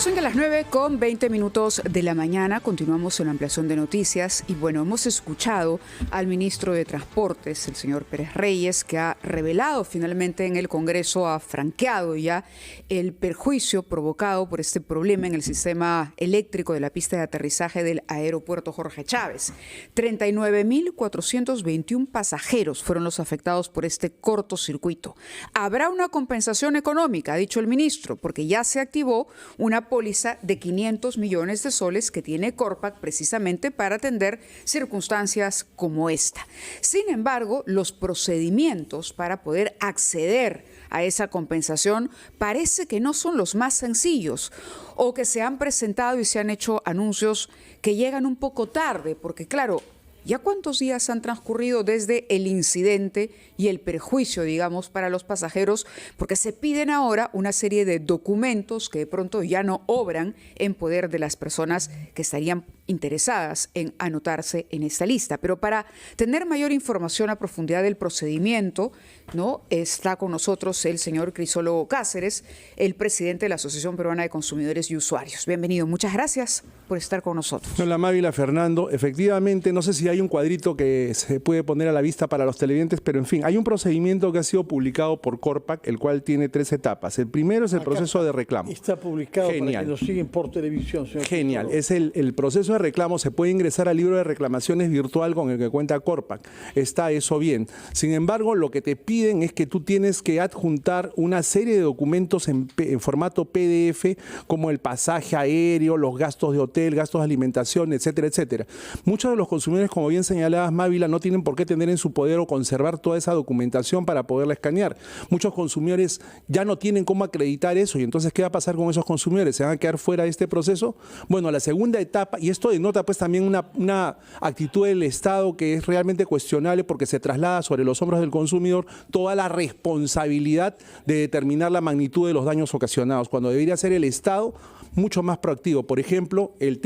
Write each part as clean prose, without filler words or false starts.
Son ya las 9:20 de la mañana. Continuamos en la ampliación de noticias y bueno, hemos escuchado al ministro de Transportes, el señor Pérez Reyes, que ha revelado finalmente en el Congreso, ha franqueado ya el perjuicio provocado por este problema en el sistema eléctrico de la pista de aterrizaje del aeropuerto Jorge Chávez. 39.421 pasajeros fueron los afectados por este cortocircuito. Habrá una compensación económica, ha dicho el ministro, porque ya se activó una póliza de 500 millones de soles que tiene Corpac precisamente para atender circunstancias como esta. Sin embargo, los procedimientos para poder acceder a esa compensación parece que no son los más sencillos o que se han presentado y se han hecho anuncios que llegan un poco tarde, porque claro, ¿ya cuántos días han transcurrido desde el incidente y el perjuicio, digamos, para los pasajeros? Porque se piden ahora una serie de documentos que de pronto ya no obran en poder de las personas que estarían interesadas en anotarse en esta lista. Pero para tener mayor información a profundidad del procedimiento, ¿no?, está con nosotros el señor Crisólogo Cáceres, el presidente de la Asociación Peruana de Consumidores y Usuarios. Bienvenido, muchas gracias por estar con nosotros. Hola Mávila, Fernando. Efectivamente, no sé si hay un cuadrito que se puede poner a la vista para los televidentes, pero en fin, hay un procedimiento que ha sido publicado por Corpac, el cual tiene 3 etapas. El primero es el proceso de reclamo. Está publicado. Genial. Para que nos siguen por televisión. Genial. Es el proceso de reclamo. Se puede ingresar al libro de reclamaciones virtual con el que cuenta Corpac. Está eso bien. Sin embargo, lo que te piden es que tú tienes que adjuntar una serie de documentos en formato PDF, como el pasaje aéreo, los gastos de hotel, gastos de alimentación, etcétera, etcétera. Muchos de los consumidores, como bien señalabas, Mávila, no tienen por qué tener en su poder o conservar toda esa documentación para poderla escanear. Muchos consumidores ya no tienen cómo acreditar eso, y entonces, ¿qué va a pasar con esos consumidores? ¿Se van a quedar fuera de este proceso? Bueno, la segunda etapa, y esto denota pues también una actitud del Estado que es realmente cuestionable, porque se traslada sobre los hombros del consumidor toda la responsabilidad de determinar la magnitud de los daños ocasionados, cuando debería ser el Estado mucho más proactivo. Por ejemplo, el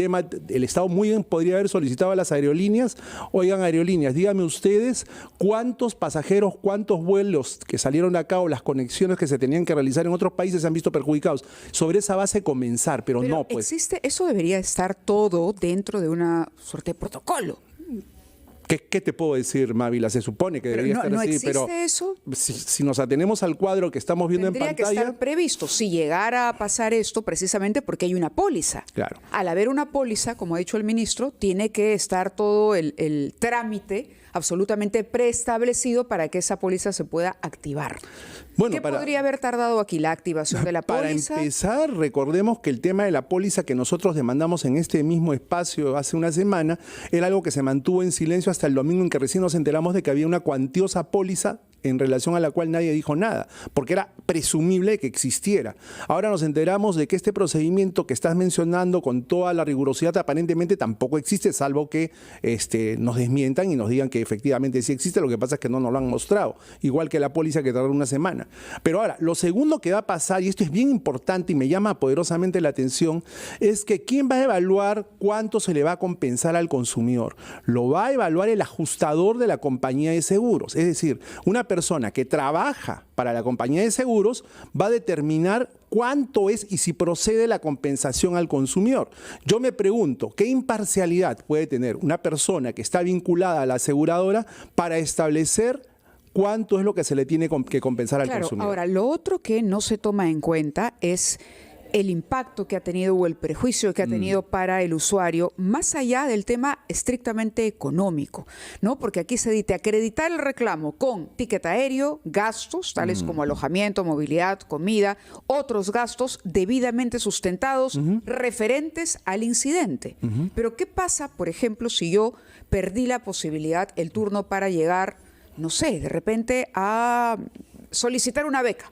Estado muy bien podría haber solicitado a las aerolíneas: oigan, aerolíneas, díganme ustedes cuántos pasajeros, cuántos vuelos que salieron de acá o las conexiones que se tenían que realizar en otros países se han visto perjudicados. Sobre esa base comenzar, pero no, pues. Eso debería estar todo dentro de una suerte de protocolo. ¿Qué te puedo decir, Mávila? Se supone que debería estar así, pero eso. Si nos atenemos al cuadro que estamos viendo en pantalla, tendría que estar previsto si llegara a pasar esto, precisamente porque hay una póliza. Claro. Al haber una póliza, como ha dicho el ministro, tiene que estar todo el trámite absolutamente preestablecido para que esa póliza se pueda activar. Bueno, ¿Qué podría haber tardado aquí la activación de la póliza? Para empezar, recordemos que el tema de la póliza que nosotros demandamos en este mismo espacio hace una semana era algo que se mantuvo en silencio hasta el domingo, en que recién nos enteramos de que había una cuantiosa póliza en relación a la cual nadie dijo nada, porque era presumible que existiera. Ahora nos enteramos de que este procedimiento que estás mencionando con toda la rigurosidad aparentemente tampoco existe, salvo que nos desmientan y nos digan que efectivamente sí existe. Lo que pasa es que no nos lo han mostrado, igual que la póliza que tardó una semana. Pero ahora, lo segundo que va a pasar, y esto es bien importante y me llama poderosamente la atención, es que ¿quién va a evaluar cuánto se le va a compensar al consumidor? Lo va a evaluar el ajustador de la compañía de seguros. Es decir, una persona que trabaja para la compañía de seguros va a determinar cuánto es y si procede la compensación al consumidor. Yo me pregunto, ¿qué imparcialidad puede tener una persona que está vinculada a la aseguradora para establecer cuánto es lo que se le tiene que compensar al consumidor? Ahora, lo otro que no se toma en cuenta es el impacto que ha tenido o el perjuicio que ha tenido para el usuario, más allá del tema estrictamente económico, ¿no? Porque aquí se dice acreditar el reclamo con ticket aéreo, gastos tales como alojamiento, movilidad, comida, otros gastos debidamente sustentados referentes al incidente. Pero ¿qué pasa, por ejemplo, si yo perdí la posibilidad, el turno para llegar, no sé, de repente a solicitar una beca,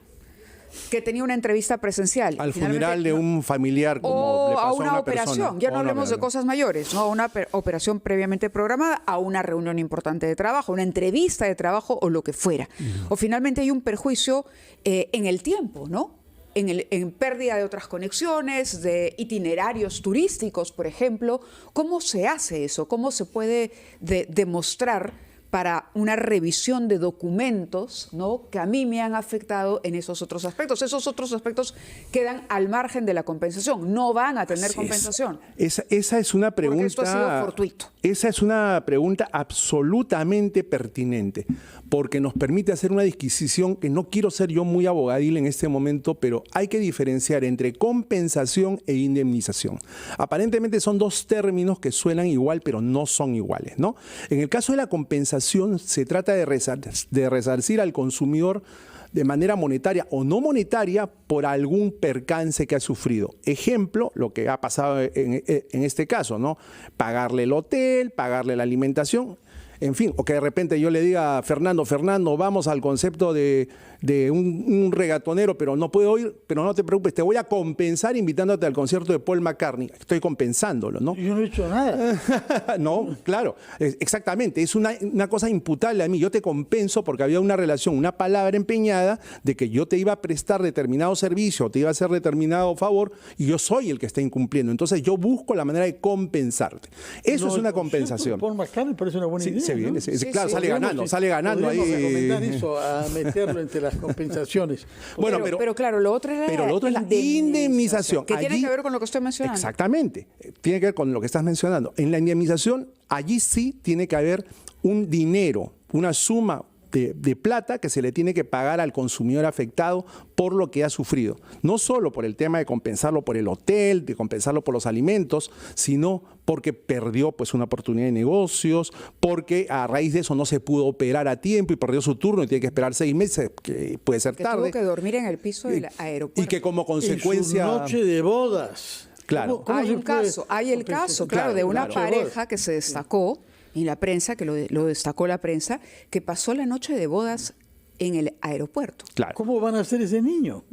que tenía una entrevista presencial? Al funeral de un familiar, como le pasó a una operación, persona, ya no hablemos de cosas mayores, ¿no? A una operación previamente programada, a una reunión importante de trabajo, una entrevista de trabajo o lo que fuera. O finalmente hay un perjuicio en el tiempo, ¿no? En pérdida de otras conexiones, de itinerarios turísticos, por ejemplo. ¿Cómo se hace eso? ¿Cómo se puede demostrar para una revisión de documentos, ¿no?, que a mí me han afectado en esos otros aspectos. Esos otros aspectos quedan al margen de la compensación, no van a tener compensación. Esa es una pregunta. Porque esto ha sido fortuito. Esa es una pregunta absolutamente pertinente, porque nos permite hacer una disquisición que no quiero ser yo muy abogadil en este momento, pero hay que diferenciar entre compensación e indemnización. Aparentemente son dos términos que suenan igual, pero no son iguales, ¿no? En el caso de la compensación se trata de resarcir al consumidor de manera monetaria o no monetaria por algún percance que ha sufrido. Ejemplo, lo que ha pasado en este caso, ¿no? Pagarle el hotel, pagarle la alimentación, en fin, o que de repente yo le diga a Fernando, vamos al concepto de un regatonero, pero no puedo ir, pero no te preocupes, te voy a compensar invitándote al concierto de Paul McCartney. Estoy compensándolo, ¿no? Yo no he hecho nada. No, claro, exactamente, es una cosa imputable a mí. Yo te compenso porque había una relación, una palabra empeñada de que yo te iba a prestar determinado servicio, te iba a hacer determinado favor y yo soy el que está incumpliendo. Entonces yo busco la manera de compensarte. Eso es una compensación. Paul McCartney parece una buena idea. Se viene, ¿no? claro, sale ganando ahí. Recomendar eso, a meterlo entre las compensaciones. Bueno, pero claro, lo otro es la indemnización. Que tiene que ver con lo que estoy mencionando. Exactamente, tiene que ver con lo que estás mencionando. En la indemnización, allí sí tiene que haber un dinero, una suma de plata que se le tiene que pagar al consumidor afectado por lo que ha sufrido. No solo por el tema de compensarlo por el hotel, de compensarlo por los alimentos, sino porque perdió pues una oportunidad de negocios, porque a raíz de eso no se pudo operar a tiempo y perdió su turno y tiene que esperar 6 meses, que puede ser tarde. Tuvo que dormir en el piso del aeropuerto. Y que como consecuencia... En su noche de bodas. Claro. Hay el caso, de una pareja que se destacó en la prensa, que lo destacó la prensa, que pasó la noche de bodas en el aeropuerto. Claro. ¿Cómo van a hacer ese niño?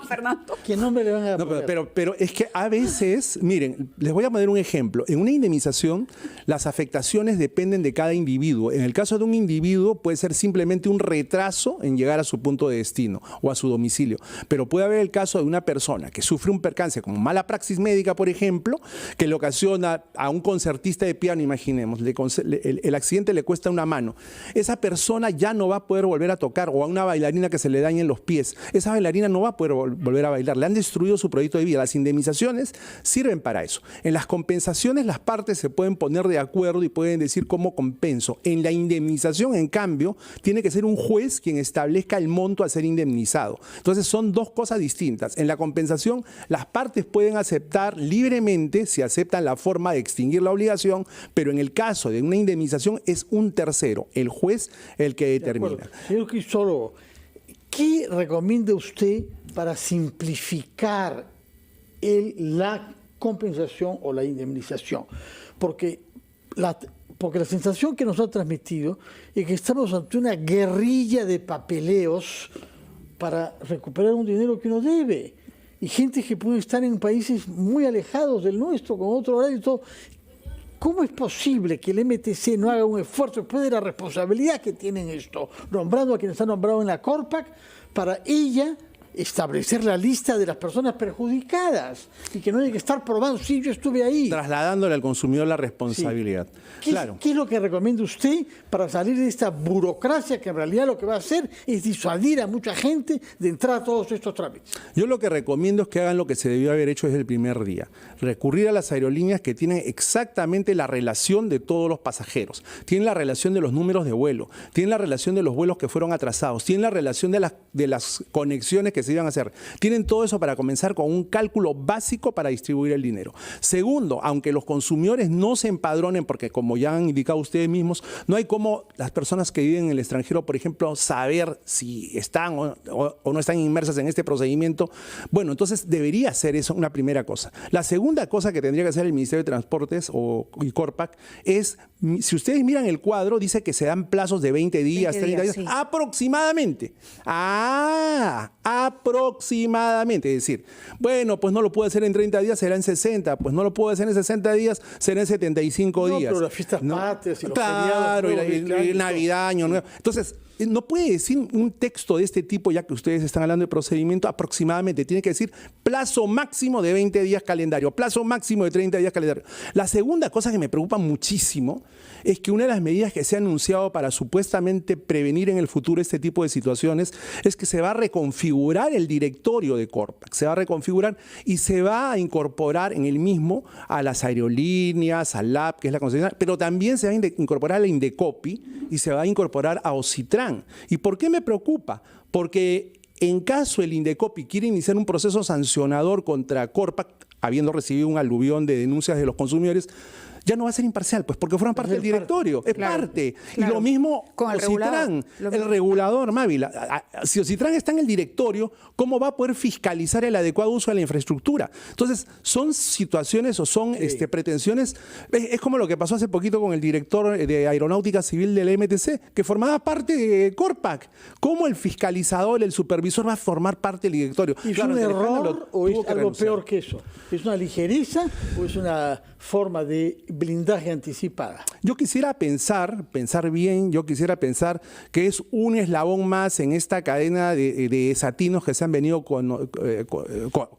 Fernando. ¿Qué nombre le van a poner? Pero es que a veces, miren, les voy a poner un ejemplo. En una indemnización, las afectaciones dependen de cada individuo. En el caso de un individuo puede ser simplemente un retraso en llegar a su punto de destino o a su domicilio. Pero puede haber el caso de una persona que sufre un percance como mala praxis médica, por ejemplo, que le ocasiona a un concertista de piano, imaginemos, el accidente le cuesta una mano. Esa persona ya no va a poder volver a tocar, o a una bailarina que se le dañen los pies. Esa bailarina no va a poder volver a bailar, le han destruido su proyecto de vida. Las indemnizaciones sirven para eso. En las compensaciones las partes se pueden poner de acuerdo y pueden decir cómo compenso. En la indemnización, en cambio, tiene que ser un juez quien establezca el monto a ser indemnizado. Entonces son dos cosas distintas. En la compensación las partes pueden aceptar libremente, si aceptan la forma de extinguir la obligación, pero en el caso de una indemnización es un tercero, el juez, el que determina. Señor Cristólogo, ¿qué recomienda usted para simplificar la compensación o la indemnización? Porque la sensación que nos ha transmitido es que estamos ante una guerrilla de papeleos para recuperar un dinero que uno debe. Y gente que puede estar en países muy alejados del nuestro, con otro horario y todo. ¿Cómo es posible que el MTC no haga un esfuerzo después de la responsabilidad que tienen esto, nombrando a quien está nombrado en la Corpac, para ella establecer la lista de las personas perjudicadas y que no haya que estar probando si yo estuve ahí? Trasladándole al consumidor la responsabilidad. Sí. ¿Qué es lo que recomienda usted para salir de esta burocracia que en realidad lo que va a hacer es disuadir a mucha gente de entrar a todos estos trámites? Yo lo que recomiendo es que hagan lo que se debió haber hecho desde el primer día. Recurrir a las aerolíneas que tienen exactamente la relación de todos los pasajeros. Tienen la relación de los números de vuelo, tienen la relación de los vuelos que fueron atrasados, tienen la relación de las conexiones que se iban a hacer. Tienen todo eso para comenzar con un cálculo básico para distribuir el dinero. Segundo, aunque los consumidores no se empadronen, porque como ya han indicado ustedes mismos, no hay como las personas que viven en el extranjero, por ejemplo, saber si están o no están inmersas en este procedimiento. Bueno, entonces debería ser eso una primera cosa. La segunda cosa que tendría que hacer el Ministerio de Transportes y Corpac es, si ustedes miran el cuadro, dice que se dan plazos de 20 días, 30 días, sí, aproximadamente. Aproximadamente, es decir, bueno, pues no lo puedo hacer en 30 días, será en 60, pues no lo puedo hacer en 60 días, será en 75 días. Pero las fiestas patrias y los claro, feriados, y Navidad, Año Nuevo. Entonces, no puede decir un texto de este tipo, ya que ustedes están hablando de procedimiento, aproximadamente tiene que decir plazo máximo de 20 días calendario, plazo máximo de 30 días calendario. La segunda cosa que me preocupa muchísimo es que una de las medidas que se ha anunciado para supuestamente prevenir en el futuro este tipo de situaciones es que se va a reconfigurar el directorio de Corpac, se va a reconfigurar y se va a incorporar en el mismo a las aerolíneas, al LAP, que es la concesionaria, pero también se va a incorporar a la Indecopi y se va a incorporar a Ocitran. ¿Y por qué me preocupa? Porque en caso el Indecopi quiere iniciar un proceso sancionador contra Corpac, habiendo recibido un aluvión de denuncias de los consumidores, ya no va a ser imparcial, pues porque forman parte del directorio, es parte. Claro. Y lo mismo con Ocitran, el regulador, Mávila. Si Ocitran está en el directorio, ¿cómo va a poder fiscalizar el adecuado uso de la infraestructura? Entonces, son situaciones o son pretensiones, es como lo que pasó hace poquito con el director de Aeronáutica Civil del MTC, que formaba parte de Corpac. ¿Cómo el fiscalizador, el supervisor va a formar parte del directorio? ¿Es claro, un error o es algo peor que eso? ¿Es una ligereza o es una forma de blindaje anticipada? Yo quisiera pensar bien, yo quisiera pensar que es un eslabón más en esta cadena de desatinos que se han venido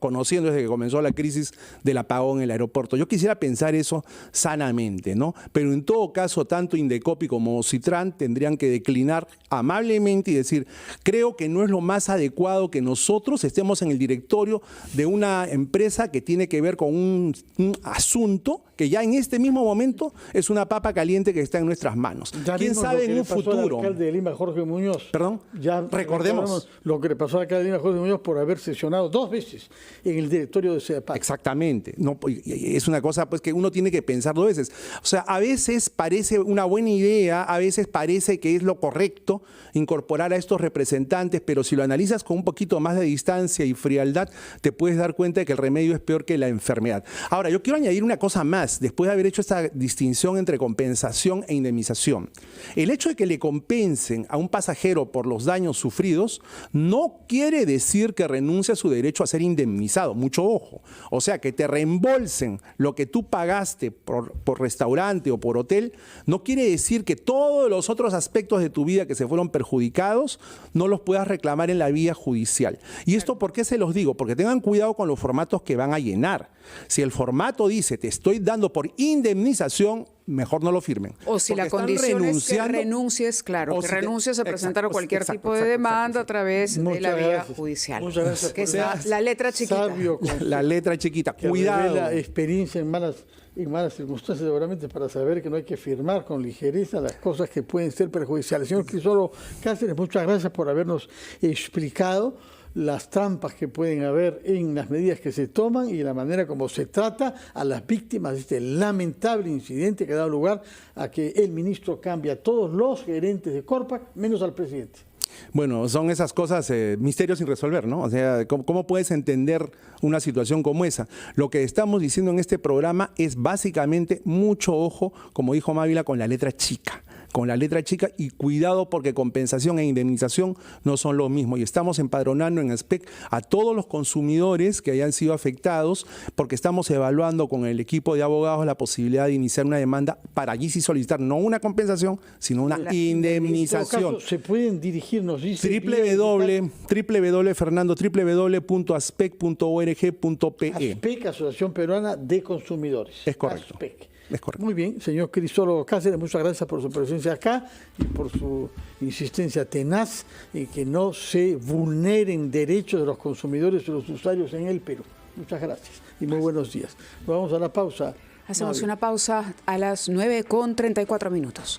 conociendo desde que comenzó la crisis del apagón en el aeropuerto. Yo quisiera pensar eso sanamente, ¿no? Pero en todo caso, tanto Indecopi como Ocitran tendrían que declinar amablemente y decir, creo que no es lo más adecuado que nosotros estemos en el directorio de una empresa que tiene que ver con un asunto que ya en este mismo momento es una papa caliente que está en nuestras manos. ¿Quién sabe en un futuro? Al alcalde de Lima, Jorge Muñoz. Perdón, ya recordemos lo que le pasó al alcalde de Lima, Jorge Muñoz, por haber sesionado 2 veces en el directorio de CEPAC. Exactamente. No, es una cosa pues que uno tiene que pensar 2 veces. O sea, a veces parece una buena idea, a veces parece que es lo correcto incorporar a estos representantes, pero si lo analizas con un poquito más de distancia y frialdad, te puedes dar cuenta de que el remedio es peor que la enfermedad. Ahora, yo quiero añadir una cosa más, después de haber hecho esta distinción entre compensación e indemnización. El hecho de que le compensen a un pasajero por los daños sufridos no quiere decir que renuncie a su derecho a ser indemnizado, mucho ojo. O sea, que te reembolsen lo que tú pagaste por restaurante o por hotel, no quiere decir que todos los otros aspectos de tu vida que se fueron perjudicados no los puedas reclamar en la vía judicial. ¿Y esto por qué se los digo? Porque tengan cuidado con los formatos que van a llenar. Si el formato dice, te estoy dando por indemnización, mejor no lo firmen. O si la condición es que renuncies, claro, que renuncies a presentar cualquier tipo de demanda a través de la vía judicial. Muchas gracias. Que es la letra chiquita. La letra chiquita, cuidado. La experiencia en malas circunstancias, seguramente, para saber que no hay que firmar con ligereza las cosas que pueden ser perjudiciales. Señor Crisólogo Cáceres, muchas gracias por habernos explicado las trampas que pueden haber en las medidas que se toman y la manera como se trata a las víctimas de este lamentable incidente que ha dado lugar a que el ministro cambie a todos los gerentes de Corpac, menos al presidente. Bueno, son esas cosas, misterios sin resolver, ¿no? O sea, ¿cómo puedes entender una situación como esa? Lo que estamos diciendo en este programa es básicamente mucho ojo, como dijo Mávila, con la letra chica. Con la letra chica y cuidado porque compensación e indemnización no son lo mismo y estamos empadronando en ASPEC a todos los consumidores que hayan sido afectados porque estamos evaluando con el equipo de abogados la posibilidad de iniciar una demanda para allí sí solicitar no una compensación sino una indemnización. En todo caso, se pueden dirigir, nos dice www.aspec.org.pe ASPEC, Asociación Peruana de Consumidores. Es correcto. ASPEC. Es correcto. Muy bien, señor Crisólogo Cáceres, muchas gracias por su presencia acá y por su insistencia tenaz en que no se vulneren derechos de los consumidores y los usuarios en el Perú. Muchas gracias y muy buenos días. Nos vamos a la pausa. Hacemos una pausa a las 9:34.